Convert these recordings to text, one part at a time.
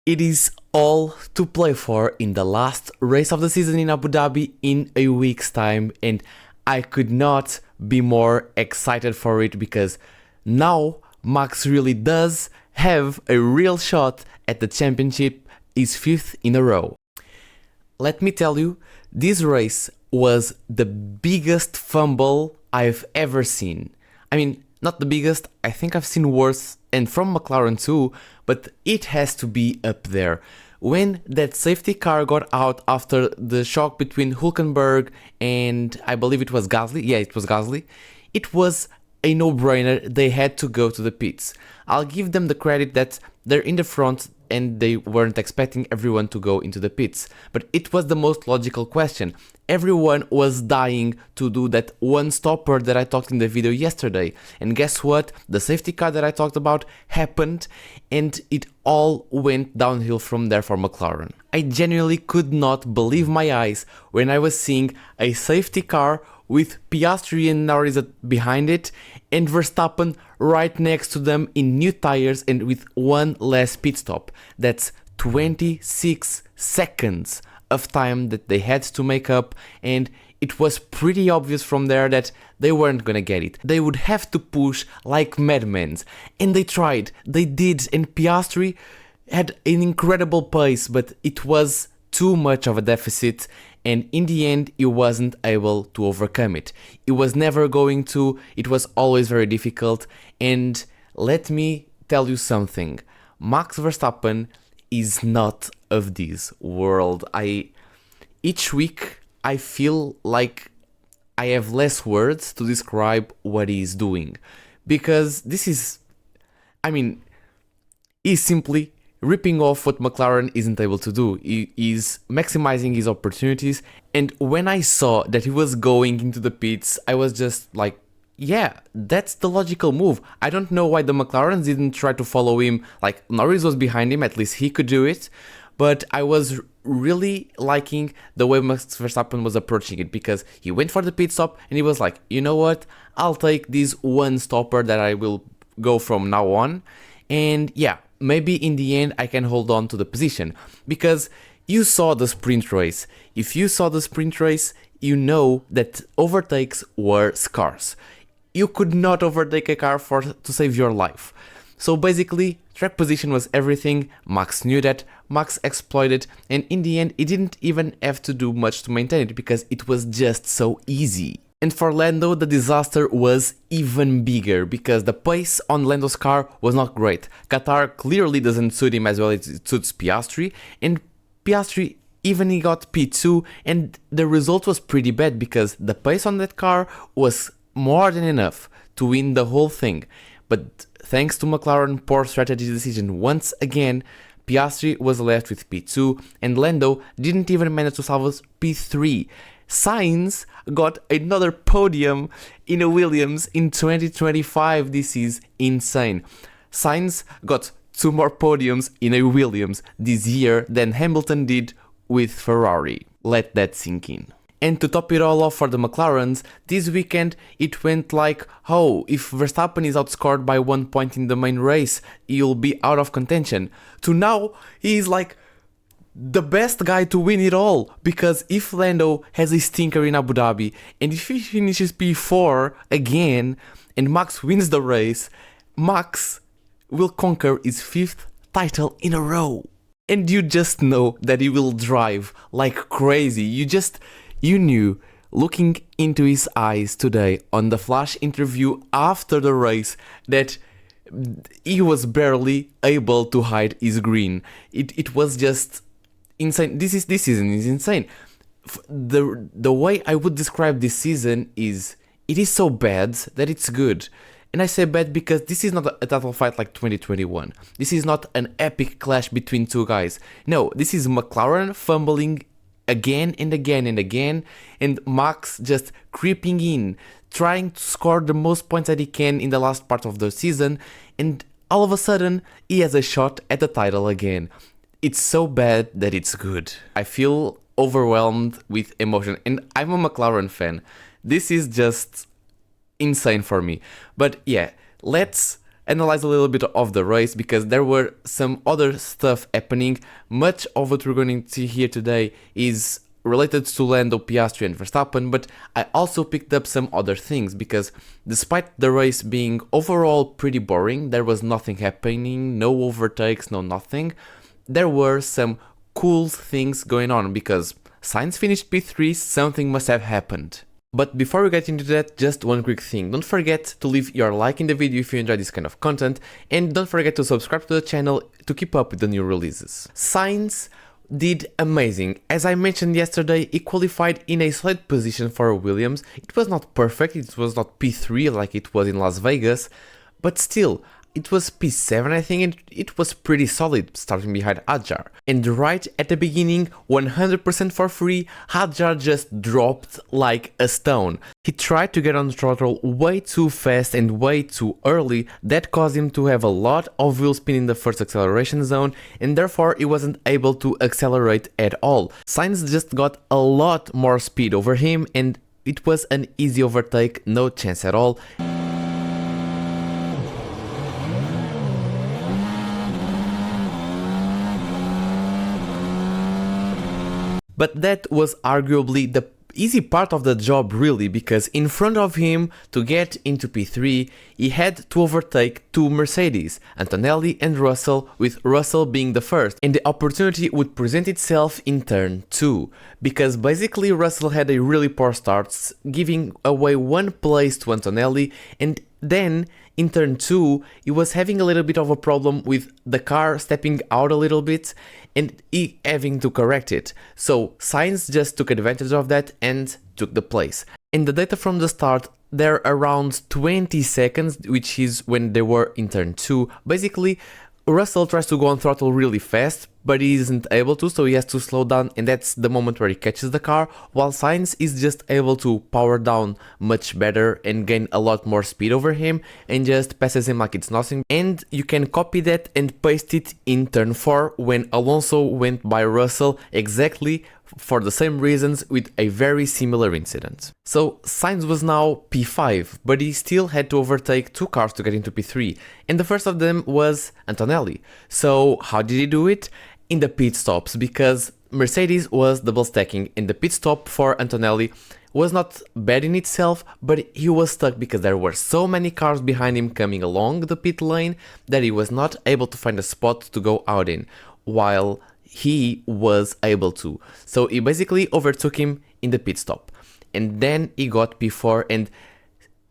It is all to play for in the last race of the season in Abu Dhabi in a week's time, and I could not be more excited for it because now Max really does have a real shot at the championship, his fifth in a row. Let me tell you, this race was the biggest fumble I've ever seen. I mean, not the biggest, I think I've seen worse, and from McLaren too, but it has to be up there. When that safety car got out after the shock between Hülkenberg and I believe it was Gasly, it was a no-brainer. They had to go to the pits. I'll give them the credit that they're in the front and they weren't expecting everyone to go into the pits. But it was the most logical question. Everyone was dying to do that one stopper that I talked in the video yesterday. And guess what? The safety car that I talked about happened and it all went downhill from there for McLaren. I genuinely could not believe my eyes when I was seeing a safety car with Piastri and Norris behind it and Verstappen right next to them in new tires and with one less pit stop. That's 26 seconds of time that they had to make up, and it was pretty obvious from there that they weren't gonna get it. They would have to push like madmen, and they tried, they did, and Piastri had an incredible pace, but it was too much of a deficit, and in the end he wasn't able to overcome it. It was never going to, it was always very difficult, and let me tell you something, Max Verstappen is not of this world. Each week I feel like I have less words to describe what he is doing, because he's simply ripping off what McLaren isn't able to do. He is maximizing his opportunities, and when I saw that he was going into the pits, I was just like, yeah, that's the logical move. I don't know why the McLarens didn't try to follow him. Like, Norris was behind him, at least he could do it, but I was really liking the way Max Verstappen was approaching it, because he went for the pit stop and he was like, you know what, I'll take this one stopper that I will go from now on, and yeah, maybe in the end I can hold on to the position, because you saw the sprint race. If you saw the sprint race, you know that overtakes were scarce. You could not overtake a car to save your life. So basically, track position was everything. Max knew that, Max exploited, and in the end, he didn't even have to do much to maintain it because it was just so easy. And for Lando, the disaster was even bigger because the pace on Lando's car was not great. Qatar clearly doesn't suit him as well as it suits Piastri, and Piastri even he got P2, and the result was pretty bad because the pace on that car was more than enough to win the whole thing. But thanks to McLaren poor strategy decision once again, Piastri was left with P2 and Lando didn't even manage to salvage P3. Sainz got another podium in a Williams in 2025. This is insane. Sainz got 2 more podiums in a Williams this year than Hamilton did with Ferrari. Let that sink in. And to top it all off for the McLarens, this weekend it went like, oh, if Verstappen is outscored by 1 point in the main race, he'll be out of contention. To now, he's like the best guy to win it all, because if Lando has a stinker in Abu Dhabi, and if he finishes P4 again, and Max wins the race, Max will conquer his 5th title in a row. And you just know that he will drive like crazy. You knew, looking into his eyes today on the flash interview after the race, that he was barely able to hide his grin. It was just insane. This season is insane. The way I would describe this season is, it is so bad that it's good. And I say bad because this is not a title fight like 2021. This is not an epic clash between two guys. No, this is McLaren fumbling again and again and again, and Max just creeping in, trying to score the most points that he can in the last part of the season, and all of a sudden he has a shot at the title again. It's so bad that it's good. I feel overwhelmed with emotion, and I'm a McLaren fan. This is just insane for me. But yeah, let's analyze a little bit of the race because there were some other stuff happening. Much of what we're going to see here today is related to Lando, Piastri and Verstappen, but I also picked up some other things because despite the race being overall pretty boring, there was nothing happening, no overtakes, no nothing, there were some cool things going on because Sainz finished P3, something must have happened. But before we get into that, just one quick thing, don't forget to leave your like in the video if you enjoy this kind of content, and don't forget to subscribe to the channel to keep up with the new releases. Sainz did amazing. As I mentioned yesterday, he qualified in a solid position for Williams. It was not perfect, it was not P3 like it was in Las Vegas, but still, it was P7 I think, and it was pretty solid starting behind Hadjar. And right at the beginning, 100% for free, Hadjar just dropped like a stone. He tried to get on the throttle way too fast and way too early, that caused him to have a lot of wheel spin in the first acceleration zone, and therefore he wasn't able to accelerate at all. Sainz just got a lot more speed over him and it was an easy overtake, no chance at all. But that was arguably the easy part of the job really, because in front of him, to get into P3, he had to overtake two Mercedes, Antonelli and Russell, with Russell being the first, and the opportunity would present itself in turn 2, because basically Russell had a really poor start, giving away one place to Antonelli, and then in turn 2, he was having a little bit of a problem with the car stepping out a little bit and he having to correct it. So Sainz just took advantage of that and took the place. And the data from the start, they're around 20 seconds, which is when they were in turn 2. Basically, Russell tries to go on throttle really fast, but he isn't able to, so he has to slow down, and that's the moment where he catches the car, while Sainz is just able to power down much better and gain a lot more speed over him and just passes him like it's nothing. And you can copy that and paste it in turn 4 when Alonso went by Russell exactly for the same reasons with a very similar incident. So Sainz was now P5, but he still had to overtake two cars to get into P3, and the first of them was Antonelli. So how did he do it? In the pit stops, because Mercedes was double stacking, and the pit stop for Antonelli was not bad in itself, but he was stuck because there were so many cars behind him coming along the pit lane that he was not able to find a spot to go out in, while he was able to. So he basically overtook him in the pit stop, and then he got P4, and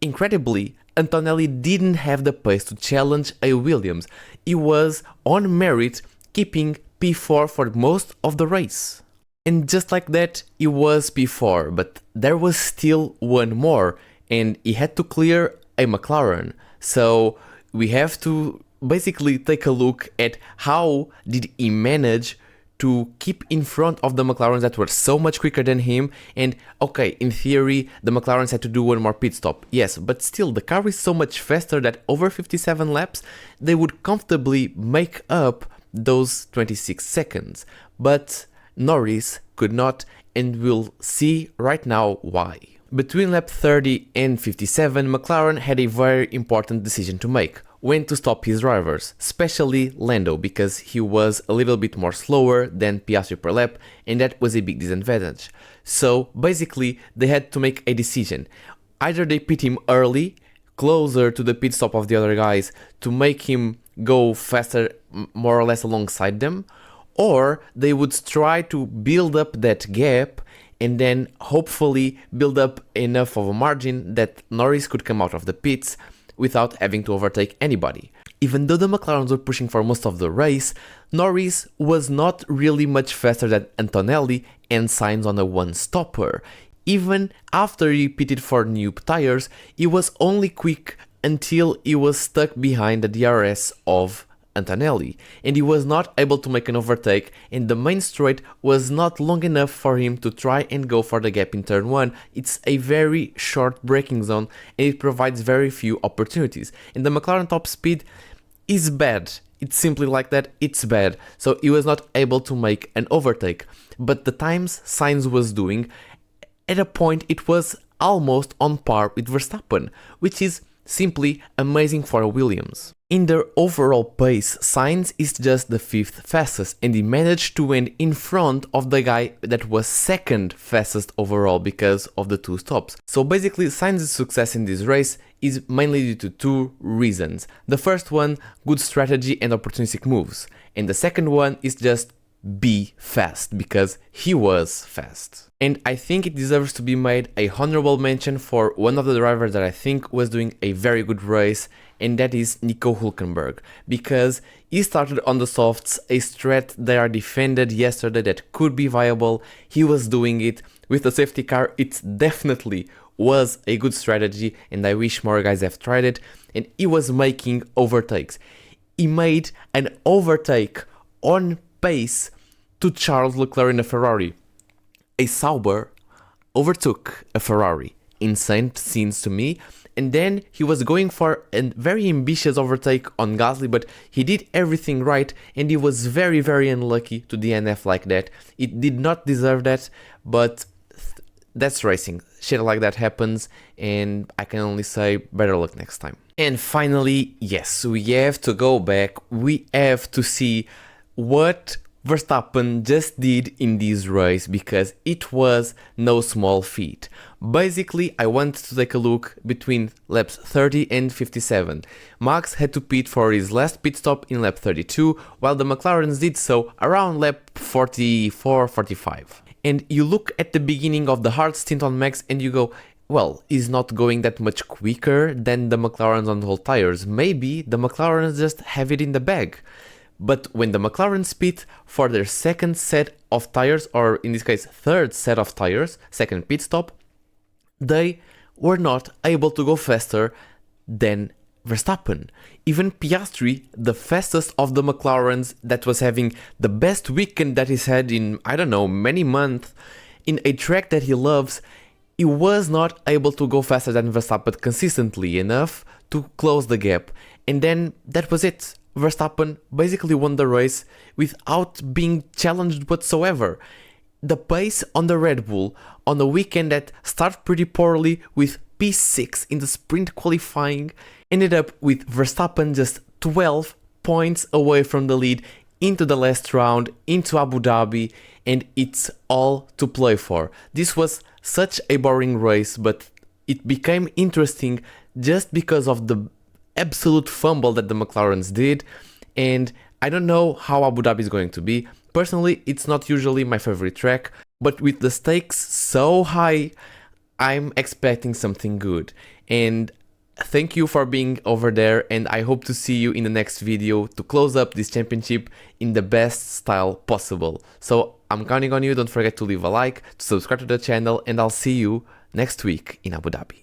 incredibly, Antonelli didn't have the pace to challenge a Williams. He was on merit keeping P4 for most of the race. And just like that, he was P4, but there was still one more, and he had to clear a McLaren. So we have to basically take a look at how did he manage to keep in front of the McLarens that were so much quicker than him. And okay, in theory, the McLarens had to do one more pit stop, yes, but still the car is so much faster that over 57 laps, they would comfortably make up those 26 seconds. But Norris could not, and we'll see right now why. Between lap 30 and 57, McLaren had a very important decision to make: when to stop his drivers, especially Lando, because he was a little bit more slower than Piastri per lap, and that was a big disadvantage. So basically they had to make a decision. Either they pit him early, closer to the pit stop of the other guys, to make him go faster more or less alongside them, or they would try to build up that gap and then hopefully build up enough of a margin that Norris could come out of the pits without having to overtake anybody. Even though the McLarens were pushing for most of the race, Norris was not really much faster than Antonelli and Sainz on a one-stopper. Even after he pitted for new tires, he was only quick until he was stuck behind the DRS of Antonelli, and he was not able to make an overtake, and the main straight was not long enough for him to try and go for the gap in turn 1. It's a very short braking zone and it provides very few opportunities, and the McLaren top speed is bad. It's simply like that, it's bad. So he was not able to make an overtake, but the times Sainz was doing, at a point it was almost on par with Verstappen, which is simply amazing for a Williams. In their overall pace, Sainz is just the 5th fastest, and he managed to end in front of the guy that was 2nd fastest overall because of the 2 stops. So basically, Sainz's success in this race is mainly due to 2 reasons. The first one, good strategy and opportunistic moves, and the second one is just be fast, because he was fast. And I think it deserves to be made a honorable mention for one of the drivers that I think was doing a very good race, and that is Nico Hülkenberg, because he started on the softs, a strat they are defended yesterday that could be viable. He was doing it with the safety car. It definitely was a good strategy, and I wish more guys have tried it, and he was making overtakes. He made an overtake on pace to Charles Leclerc in a Ferrari. A Sauber overtook a Ferrari. Insane scenes to me. And then he was going for a very ambitious overtake on Gasly, but he did everything right, and he was very, very unlucky to DNF like that. It did not deserve that, but that's racing. Shit like that happens, and I can only say better luck next time. And finally, yes, we have to go back. We have to see what Verstappen just did in this race, because it was no small feat. Basically, I want to take a look between laps 30 and 57. Max had to pit for his last pit stop in lap 32, while the McLarens did so around lap 44-45. And you look at the beginning of the hard stint on Max and you go, well, he's not going that much quicker than the McLarens on whole tires. Maybe the McLarens just have it in the bag. But when the McLarens pit for their second set of tires, or in this case third set of tires, second pit stop, they were not able to go faster than Verstappen. Even Piastri, the fastest of the McLarens, that was having the best weekend that he's had in, I don't know, many months, in a track that he loves, he was not able to go faster than Verstappen consistently enough to close the gap. And then that was it. Verstappen basically won the race without being challenged whatsoever. The pace on the Red Bull on a weekend that started pretty poorly with P6 in the sprint qualifying ended up with Verstappen just 12 points away from the lead into the last round, into Abu Dhabi, and it's all to play for. This was such a boring race, but it became interesting just because of the absolute fumble that the McLarens did, and I don't know how Abu Dhabi is going to be. Personally, it's not usually my favorite track, but with the stakes so high, I'm expecting something good. And thank you for being over there, and I hope to see you in the next video to close up this championship in the best style possible. So I'm counting on you. Don't forget to leave a like, to subscribe to the channel, and I'll see you next week in Abu Dhabi.